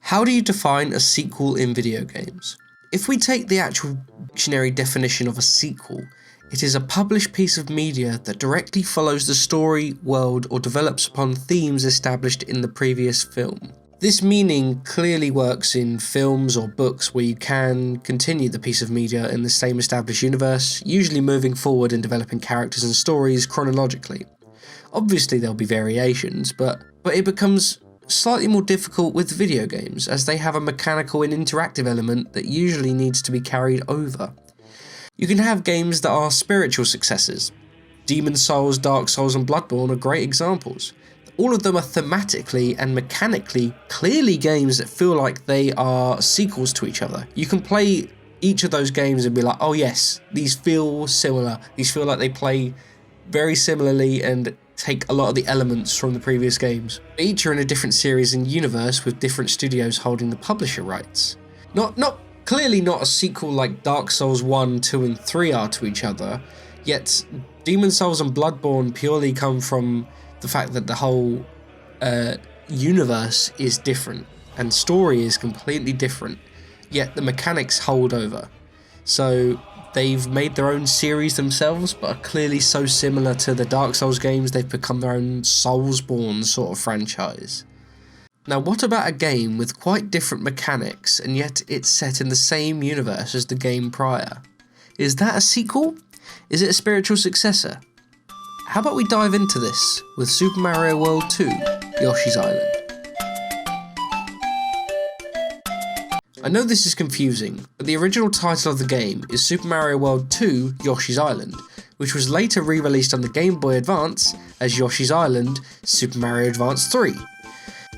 How do you define a sequel in video games? If we take the actual dictionary definition of a sequel, it is a published piece of media that directly follows the story, world, or develops upon themes established in the previous film. This meaning clearly works in films or books where you can continue the piece of media in the same established universe, usually moving forward and developing characters and stories chronologically. Obviously there'll be variations, but it becomes slightly more difficult with video games, as they have a mechanical and interactive element that usually needs to be carried over. You can have games that are spiritual successors. Demon's Souls, Dark Souls and Bloodborne are great examples. All of them are thematically and mechanically clearly games that feel like they are sequels to each other. You can play each of those games and be like, oh yes, these feel similar, these feel like they play very similarly and take a lot of the elements from the previous games. Each are in a different series and universe with different studios holding the publisher rights. Clearly not a sequel like Dark Souls 1, 2 and 3 are to each other, yet Demon's Souls and Bloodborne purely come from the fact that the whole universe is different and story is completely different, yet the mechanics hold over. So they've made their own series themselves, but are clearly so similar to the Dark Souls games they've become their own Soulsborne sort of franchise. Now what about a game with quite different mechanics and yet it's set in the same universe as the game prior? Is that a sequel? Is it a spiritual successor? How about we dive into this with Super Mario World 2, Yoshi's Island. I know this is confusing, but the original title of the game is Super Mario World 2, Yoshi's Island, which was later re-released on the Game Boy Advance as Yoshi's Island Super Mario Advance 3,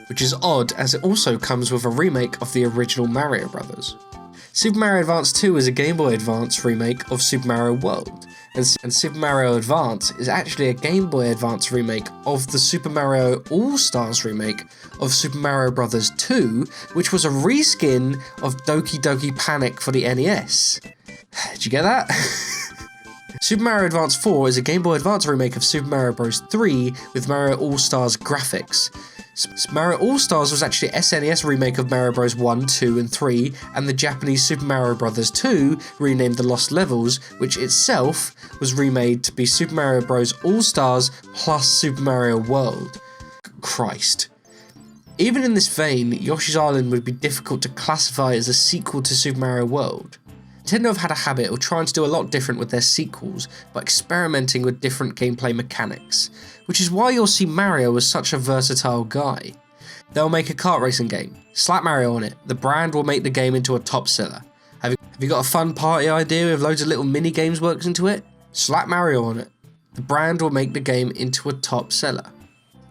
which is odd as it also comes with a remake of the original Mario Brothers. Super Mario Advance 2 is a Game Boy Advance remake of Super Mario World, and Super Mario Advance is actually a Game Boy Advance remake of the Super Mario All-Stars remake of Super Mario Bros. 2, which was a reskin of Doki Doki Panic for the NES. Did you get that? Super Mario Advance 4 is a Game Boy Advance remake of Super Mario Bros. 3 with Mario All-Stars graphics. Mario All-Stars was actually a SNES remake of Mario Bros. 1, 2 and 3, and the Japanese Super Mario Bros. 2, renamed The Lost Levels, which itself was remade to be Super Mario Bros. All-Stars plus Super Mario World. Christ. Even in this vein, Yoshi's Island would be difficult to classify as a sequel to Super Mario World. Nintendo have had a habit of trying to do a lot different with their sequels by experimenting with different gameplay mechanics, which is why you'll see Mario as such a versatile guy. They'll make a kart racing game, slap Mario on it, the brand will make the game into a top seller. Have you got a fun party idea with loads of little mini games works into it? Slap Mario on it, the brand will make the game into a top seller.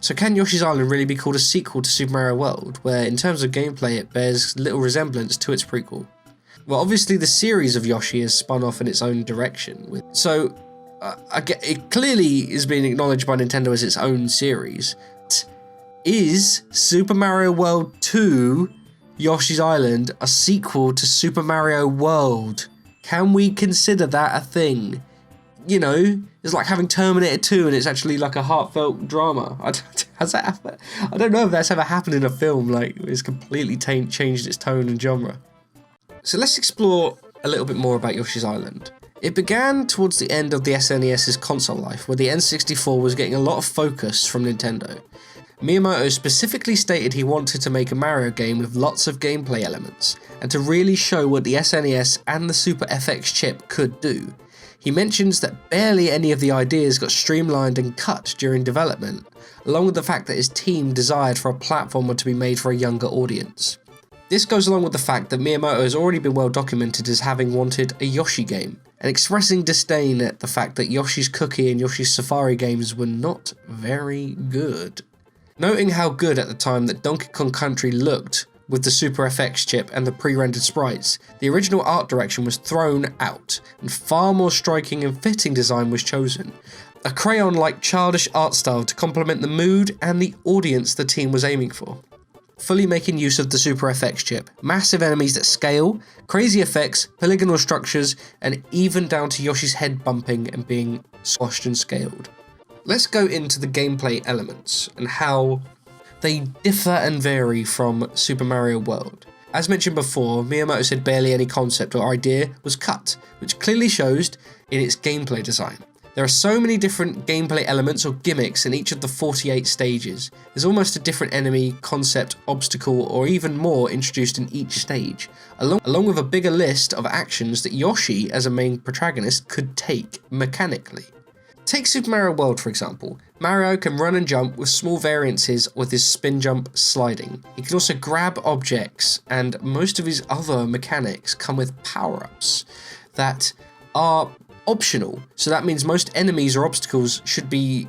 So can Yoshi's Island really be called a sequel to Super Mario World, where in terms of gameplay it bears little resemblance to its prequel? Well, obviously the series of Yoshi has spun off in its own direction, so it clearly is being acknowledged by Nintendo as its own series. Is Super Mario World 2, Yoshi's Island, a sequel to Super Mario World? Can we consider that a thing? You know, it's like having Terminator 2 and it's actually like a heartfelt drama. Has that happened? I don't know if that's ever happened in a film, like it's completely changed its tone and genre. So let's explore a little bit more about Yoshi's Island. It began towards the end of the SNES's console life, where the N64 was getting a lot of focus from Nintendo. Miyamoto specifically stated he wanted to make a Mario game with lots of gameplay elements, and to really show what the SNES and the Super FX chip could do. He mentions that barely any of the ideas got streamlined and cut during development, along with the fact that his team desired for a platformer to be made for a younger audience. This goes along with the fact that Miyamoto has already been well documented as having wanted a Yoshi game, and expressing disdain at the fact that Yoshi's Cookie and Yoshi's Safari games were not very good. Noting how good at the time that Donkey Kong Country looked with the Super FX chip and the pre-rendered sprites, the original art direction was thrown out, and far more striking and fitting design was chosen. A crayon-like childish art style to complement the mood and the audience the team was aiming for. Fully making use of the Super FX chip, massive enemies that scale, crazy effects, polygonal structures, and even down to Yoshi's head bumping and being squashed and scaled. Let's go into the gameplay elements and how They differ and vary from Super Mario World. As mentioned before, Miyamoto said barely any concept or idea was cut, which clearly shows in its gameplay design. There are so many different gameplay elements or gimmicks in each of the 48 stages. There's almost a different enemy, concept, obstacle, or even more introduced in each stage, along with a bigger list of actions that Yoshi, as a main protagonist, could take mechanically. Take Super Mario World for example. Mario can run and jump with small variances with his spin jump sliding. He can also grab objects, and most of his other mechanics come with power-ups that are optional, so that means most enemies or obstacles should be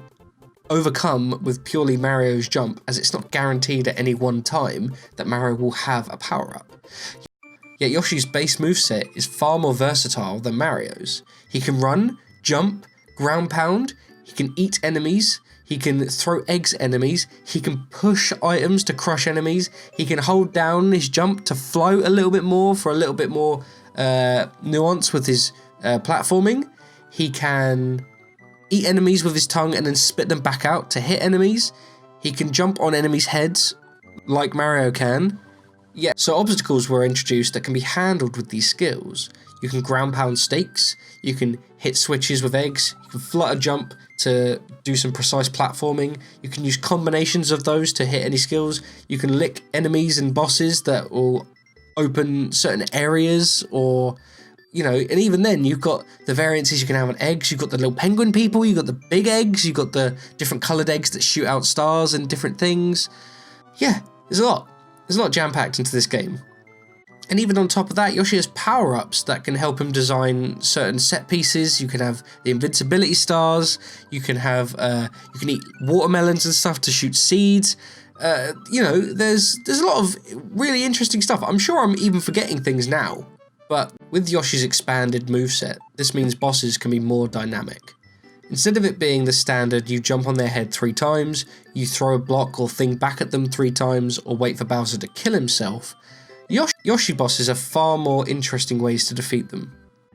overcome with purely Mario's jump, as it's not guaranteed at any one time that Mario will have a power-up. Yet Yoshi's base moveset is far more versatile than Mario's. He can run, jump, ground pound, he can eat enemies, he can throw eggs at enemies, he can push items to crush enemies, he can hold down his jump to float a little bit more for a little bit more nuance with his platforming. He can eat enemies with his tongue and then spit them back out to hit enemies. He can jump on enemies' heads like Mario can. Yeah, so obstacles were introduced that can be handled with these skills. You can ground pound stakes, you can hit switches with eggs, you can flutter jump to do some precise platforming, you can use combinations of those to hit any skills, you can lick enemies and bosses that will open certain areas, or you know, and even then you've got the variances you can have on eggs. You've got the little penguin people, you've got the big eggs, you've got the different coloured eggs that shoot out stars and different things. Yeah, there's a lot jam-packed into this game. And even on top of that, Yoshi has power-ups that can help him design certain set pieces. You can have the invincibility stars, you can have you can eat watermelons and stuff to shoot seeds. You know, there's a lot of really interesting stuff. I'm sure I'm even forgetting things now. But with Yoshi's expanded moveset, this means bosses can be more dynamic. Instead of it being the standard, you jump on their head 3 times, you throw a block or thing back at them 3 times, or wait for Bowser to kill himself, Yoshi bosses have far more interesting ways to defeat them.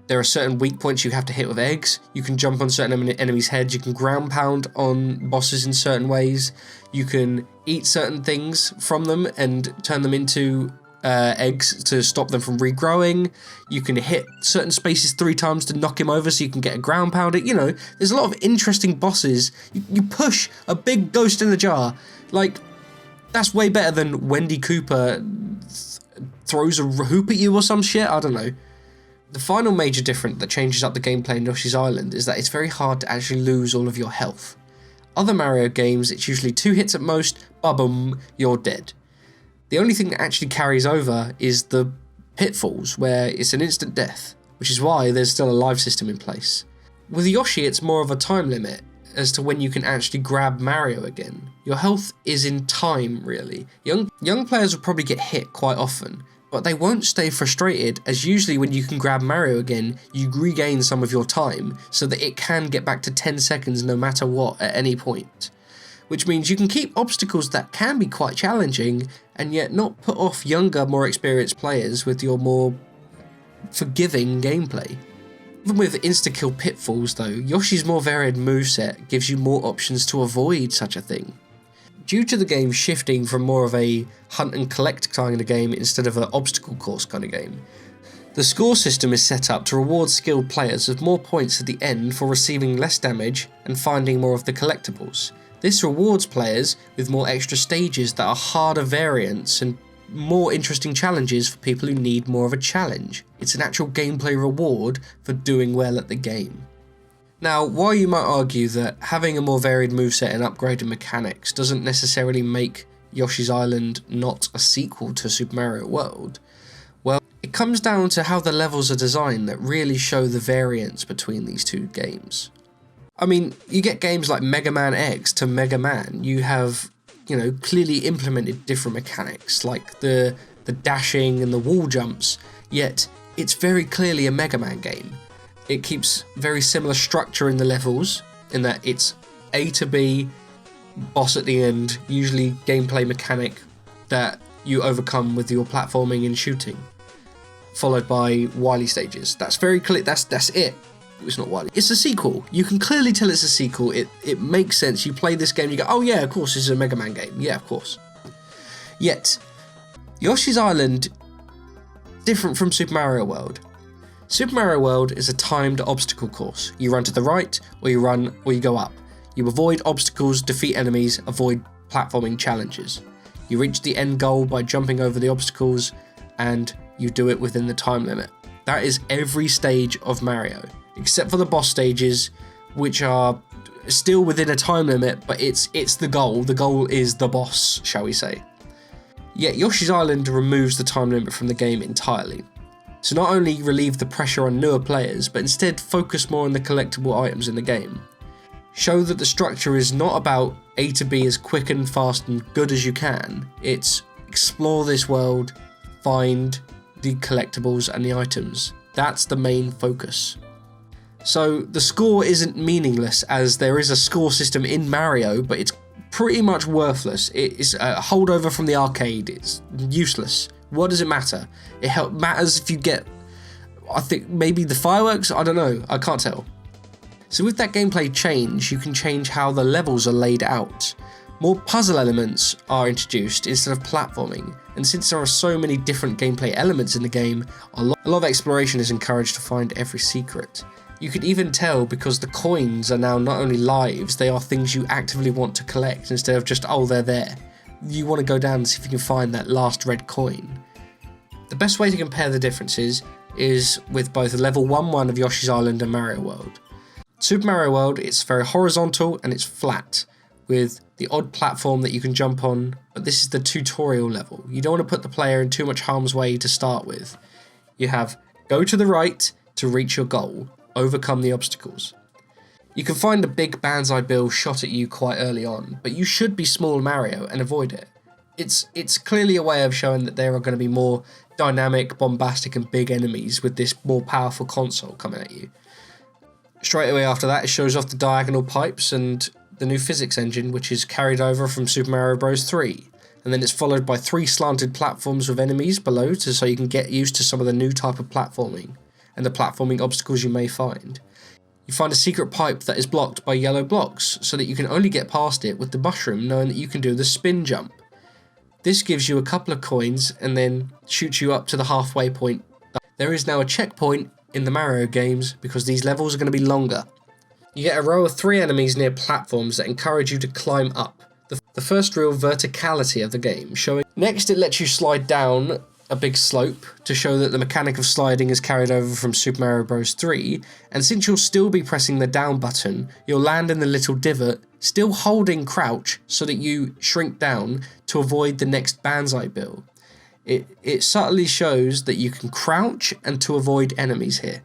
There are certain weak points you have to hit with eggs, you can jump on certain enemies' heads, you can ground pound on bosses in certain ways, you can eat certain things from them and turn them into eggs to stop them from regrowing. You can hit certain spaces 3 times to knock him over so you can get a ground pounder. You know, there's a lot of interesting bosses. You push a big ghost in a jar. Like, that's way better than Wendy Cooper throws a hoop at you or some shit. I don't know. The final major difference that changes up the gameplay in Yoshi's Island is that it's very hard to actually lose all of your health. Other Mario games, it's usually 2 hits at most, ba-boom, you're dead. The only thing that actually carries over is the pitfalls, where it's an instant death, which is why there's still a life system in place. With Yoshi, it's more of a time limit as to when you can actually grab Mario again. Your health is in time, really. Young players will probably get hit quite often, but they won't stay frustrated, as usually when you can grab Mario again, you regain some of your time, so that it can get back to 10 seconds no matter what at any point. Which means you can keep obstacles that can be quite challenging and yet not put off younger, more experienced players with your more forgiving gameplay. Even with insta-kill pitfalls though, Yoshi's more varied moveset gives you more options to avoid such a thing. Due to the game shifting from more of a hunt and collect kind of game instead of an obstacle course kind of game, the score system is set up to reward skilled players with more points at the end for receiving less damage and finding more of the collectibles. This rewards players with more extra stages that are harder variants and more interesting challenges for people who need more of a challenge. It's an actual gameplay reward for doing well at the game. Now, while you might argue that having a more varied moveset and upgraded mechanics doesn't necessarily make Yoshi's Island not a sequel to Super Mario World, well, it comes down to how the levels are designed that really show the variance between these two games. I mean, you get games like Mega Man X to Mega Man, you have, you know, clearly implemented different mechanics, like the dashing and the wall jumps, yet it's very clearly a Mega Man game. It keeps very similar structure in the levels, in that it's A to B, boss at the end, usually gameplay mechanic that you overcome with your platforming and shooting, followed by Wily stages. That's very clear, that's it. It's not Wily. It's a sequel. You can clearly tell it's a sequel. It makes sense. You play this game, you go, oh yeah, of course, this is a Mega Man game. Yeah, of course. Yet, Yoshi's Island is different from Super Mario World. Super Mario World is a timed obstacle course. You run to the right, or you run, or you go up. You avoid obstacles, defeat enemies, avoid platforming challenges. You reach the end goal by jumping over the obstacles, and you do it within the time limit. That is every stage of Mario, except for the boss stages, which are still within a time limit, but it's the goal. The goal is the boss, shall we say. Yet Yoshi's Island removes the time limit from the game entirely. So not only relieve the pressure on newer players, but instead focus more on the collectible items in the game. Show that the structure is not about A to B as quick and fast and good as you can. It's explore this world, find the collectibles and the items. That's the main focus. So the score isn't meaningless, as there is a score system in Mario, but it's pretty much worthless. It is a holdover from the arcade. It's useless. What does it matter? It matters if you get, I think, maybe the fireworks? I don't know. I can't tell. So with that gameplay change, you can change how the levels are laid out. More puzzle elements are introduced instead of platforming, and since there are so many different gameplay elements in the game, a lot of exploration is encouraged to find every secret. You can even tell because the coins are now not only lives, they are things you actively want to collect instead of just, oh, they're there. You want to go down and see if you can find that last red coin. The best way to compare the differences is with both level 1-1 of Yoshi's Island and Mario World. Super Mario World, it's very horizontal and it's flat, with the odd platform that you can jump on, but this is the tutorial level. You don't want to put the player in too much harm's way to start with. You have go to the right to reach your goal, overcome the obstacles. You can find a big banzai bill shot at you quite early on, but you should be small Mario and avoid it. It's clearly a way of showing that there are going to be more dynamic, bombastic and big enemies with this more powerful console coming at you. Straight away after that, it shows off the diagonal pipes and the new physics engine, which is carried over from Super Mario Bros. 3. And then it's followed by 3 slanted platforms with enemies below, so you can get used to some of the new type of platforming and the platforming obstacles you may find. You find a secret pipe that is blocked by yellow blocks, so that you can only get past it with the mushroom, knowing that you can do the spin jump. This gives you a couple of coins and then shoots you up to the halfway point. There is now a checkpoint in the Mario games because these levels are going to be longer. You get a row of 3 enemies near platforms that encourage you to climb up. The first real verticality of the game, showing. Next, it lets you slide down a big slope to show that the mechanic of sliding is carried over from Super Mario Bros. 3, and since you'll still be pressing the down button, you'll land in the little divot, still holding crouch so that you shrink down to avoid the next banzai bill. It subtly shows that you can crouch and to avoid enemies here.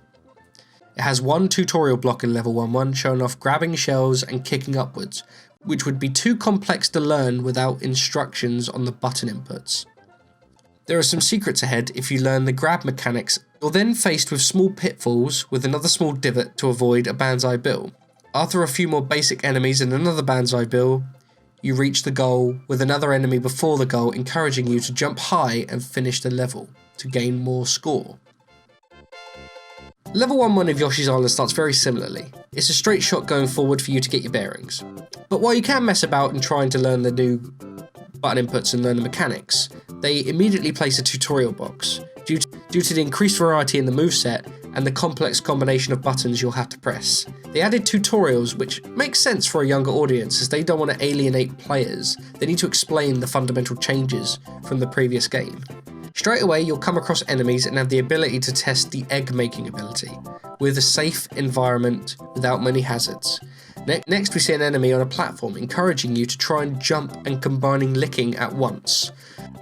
It has one tutorial block in level 1-1 showing off grabbing shells and kicking upwards, which would be too complex to learn without instructions on the button inputs. There are some secrets ahead if you learn the grab mechanics. You're then faced with small pitfalls with another small divot to avoid a banzai bill. After a few more basic enemies and another banzai bill, you reach the goal with another enemy before the goal, encouraging you to jump high and finish the level to gain more score. Level 1-1 of Yoshi's Island starts very similarly. It's a straight shot going forward for you to get your bearings. But while you can mess about and trying to learn the new button inputs and learn the mechanics, they immediately place a tutorial box, due to the increased variety in the moveset and the complex combination of buttons you'll have to press. They added tutorials, which makes sense for a younger audience as they don't want to alienate players. They need to explain the fundamental changes from the previous game. Straight away, you'll come across enemies and have the ability to test the egg making ability, with a safe environment without many hazards. Next, we see an enemy on a platform encouraging you to try and jump and combining licking at once,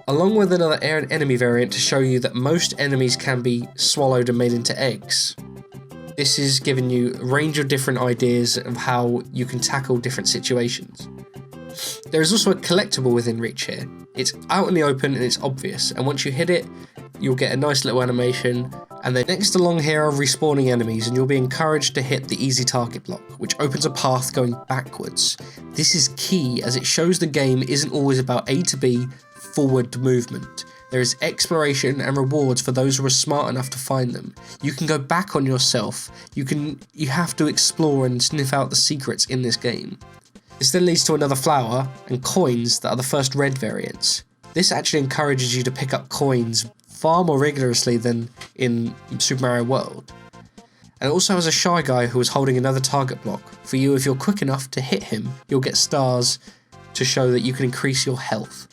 along with another enemy variant to show you that most enemies can be swallowed and made into eggs. This is giving you a range of different ideas of how you can tackle different situations. There is also a collectible within reach here. It's out in the open and it's obvious, and once you hit it, you'll get a nice little animation, and then next along here are respawning enemies, and you'll be encouraged to hit the easy target block, which opens a path going backwards. This is key as it shows the game isn't always about A to B forward movement. There is exploration and rewards for those who are smart enough to find them. You can go back on yourself. You have to explore and sniff out the secrets in this game. This then leads to another flower and coins that are the first red variants. This actually encourages you to pick up coins far more rigorously than in Super Mario World. And it also has a Shy Guy who is holding another target block. For you, if you're quick enough to hit him, you'll get stars to show that you can increase your health.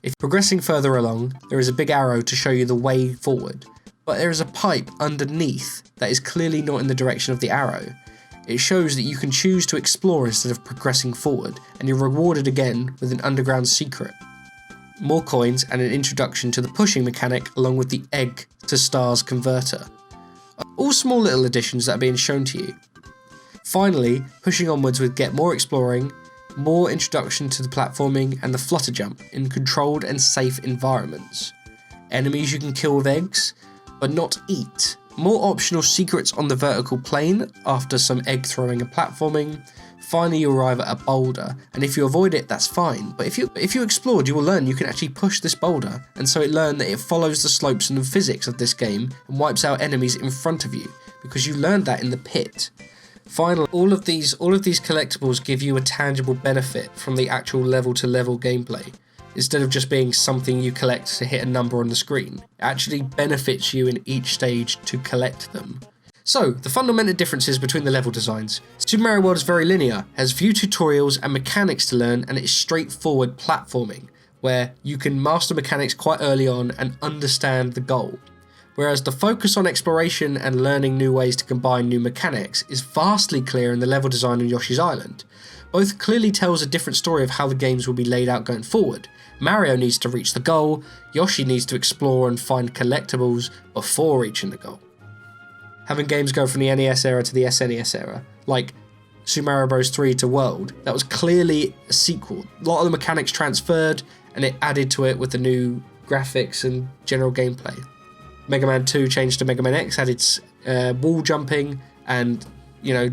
If progressing further along, there is a big arrow to show you the way forward, but there is a pipe underneath that is clearly not in the direction of the arrow. It shows that you can choose to explore instead of progressing forward, and you're rewarded again with an underground secret. More coins and an introduction to the pushing mechanic along with the egg to stars converter. All small little additions that are being shown to you. Finally, pushing onwards with get more exploring, more introduction to the platforming and the flutter jump in controlled and safe environments. Enemies you can kill with eggs, but not eat. More optional secrets on the vertical plane after some egg throwing and platforming. Finally, you arrive at a boulder, and if you avoid it, that's fine. But if you explored, you will learn you can actually push this boulder, and so it learned that it follows the slopes and the physics of this game and wipes out enemies in front of you, because you learned that in the pit. Finally, all of these collectibles give you a tangible benefit from the actual level-to-level gameplay, instead of just being something you collect to hit a number on the screen. It actually benefits you in each stage to collect them. So, the fundamental differences between the level designs. Super Mario World is very linear, has few tutorials and mechanics to learn, and it's straightforward platforming, where you can master mechanics quite early on and understand the goal. Whereas the focus on exploration and learning new ways to combine new mechanics is vastly clear in the level design on Yoshi's Island. Both clearly tells a different story of how the games will be laid out going forward. Mario needs to reach the goal, Yoshi needs to explore and find collectibles before reaching the goal. Having games go from the NES era to the SNES era, like Super Mario Bros. 3 to World, that was clearly a sequel. A lot of the mechanics transferred, and it added to it with the new graphics and general gameplay. Mega Man 2 changed to Mega Man X, added wall jumping and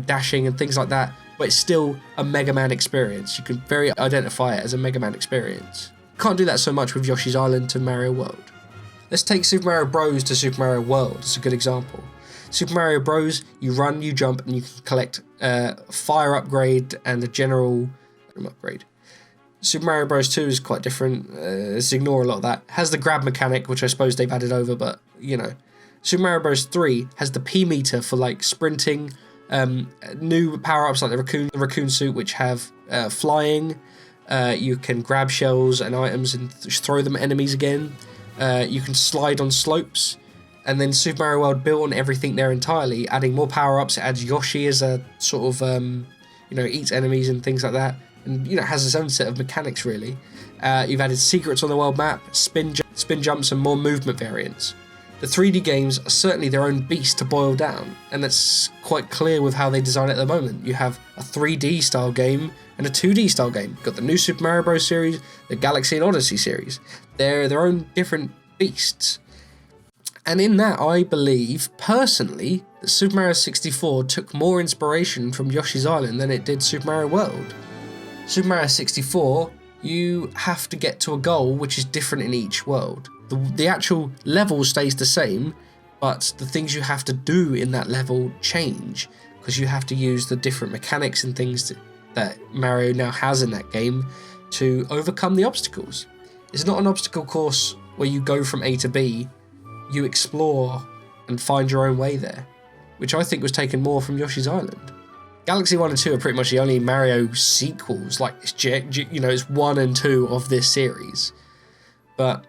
dashing and things like that, but it's still a Mega Man experience. You can very identify it as a Mega Man experience. Can't do that so much with Yoshi's Island to Mario World. Let's take Super Mario Bros. To Super Mario World as a good example. Super Mario Bros, you run, you jump, and you can collect fire upgrade and a general upgrade. Super Mario Bros 2 is quite different, let's ignore a lot of that. Has the grab mechanic, which I suppose they've added over, but Super Mario Bros 3 has the P meter for like sprinting, new power-ups like the raccoon suit, which have flying. You can grab shells and items and throw them at enemies again. You can slide on slopes. And then Super Mario World built on everything there entirely, adding more power-ups. It adds Yoshi as a sort of, eats enemies and things like that. And, has its own set of mechanics, really. You've added secrets on the world map, spin jumps, and more movement variants. The 3D games are certainly their own beast to boil down, and that's quite clear with how they design it at the moment. You have a 3D style game and a 2D style game. You've got the new Super Mario Bros. Series, the Galaxy and Odyssey series. They're their own different beasts. And in that, I believe, personally, that Super Mario 64 took more inspiration from Yoshi's Island than it did Super Mario World. Super Mario 64, you have to get to a goal which is different in each world. The actual level stays the same, but the things you have to do in that level change, because you have to use the different mechanics and things that Mario now has in that game to overcome the obstacles. It's not an obstacle course where you go from A to B. You explore and find your own way there, which I think was taken more from Yoshi's Island. Galaxy 1 and 2 are pretty much the only Mario sequels, like it's 1 and 2 of this series. But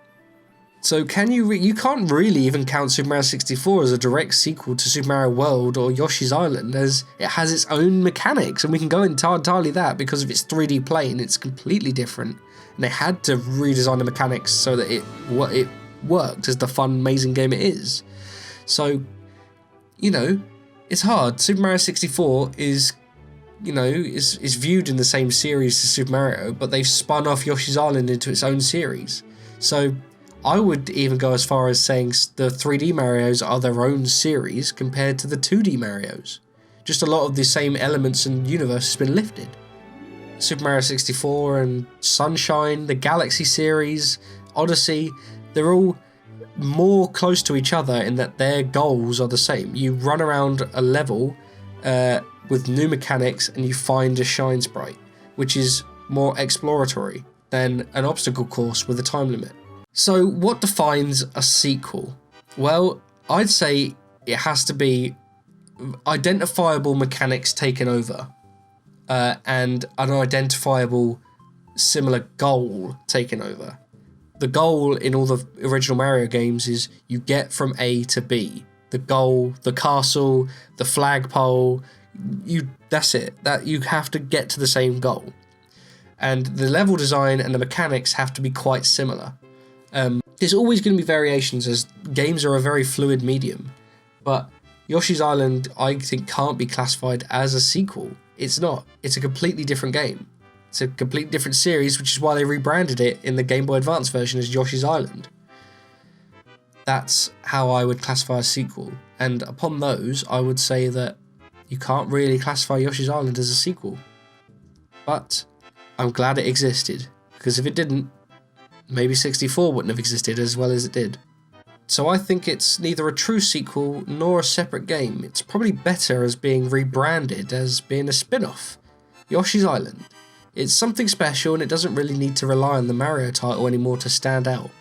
so you can't really even count Super Mario 64 as a direct sequel to Super Mario World or Yoshi's Island, as it has its own mechanics, and we can go into entirely that because of its 3D plane. It's completely different, and they had to redesign the mechanics so that it worked as the fun, amazing game it is. So, it's hard. Super Mario 64 is viewed in the same series as Super Mario, but they've spun off Yoshi's Island into its own series. So I would even go as far as saying the 3D Marios are their own series compared to the 2D Marios. Just a lot of the same elements and universe has been lifted. Super Mario 64 and Sunshine, the Galaxy series, Odyssey, they're all more close to each other in that their goals are the same. You run around a level with new mechanics and you find a shine sprite, which is more exploratory. than an obstacle course with a time limit. So what defines a sequel? Well, I'd say it has to be identifiable mechanics taken over, and an identifiable similar goal taken over. The goal in all the original Mario games is you get from A to B. The goal, the castle, the flagpole, that's it. That you have to get to the same goal. And the level design and the mechanics have to be quite similar. There's always going to be variations, as games are a very fluid medium. But Yoshi's Island, I think, can't be classified as a sequel. It's not. It's a completely different game. It's a completely different series, which is why they rebranded it in the Game Boy Advance version as Yoshi's Island. That's how I would classify a sequel. And upon those, I would say that you can't really classify Yoshi's Island as a sequel. But I'm glad it existed, because if it didn't, maybe 64 wouldn't have existed as well as it did. So I think it's neither a true sequel nor a separate game. It's probably better as being rebranded as being a spin-off. Yoshi's Island. It's something special, and it doesn't really need to rely on the Mario title anymore to stand out.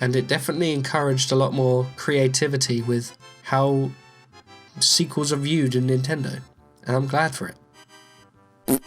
And it definitely encouraged a lot more creativity with how sequels are viewed in Nintendo. And I'm glad for it.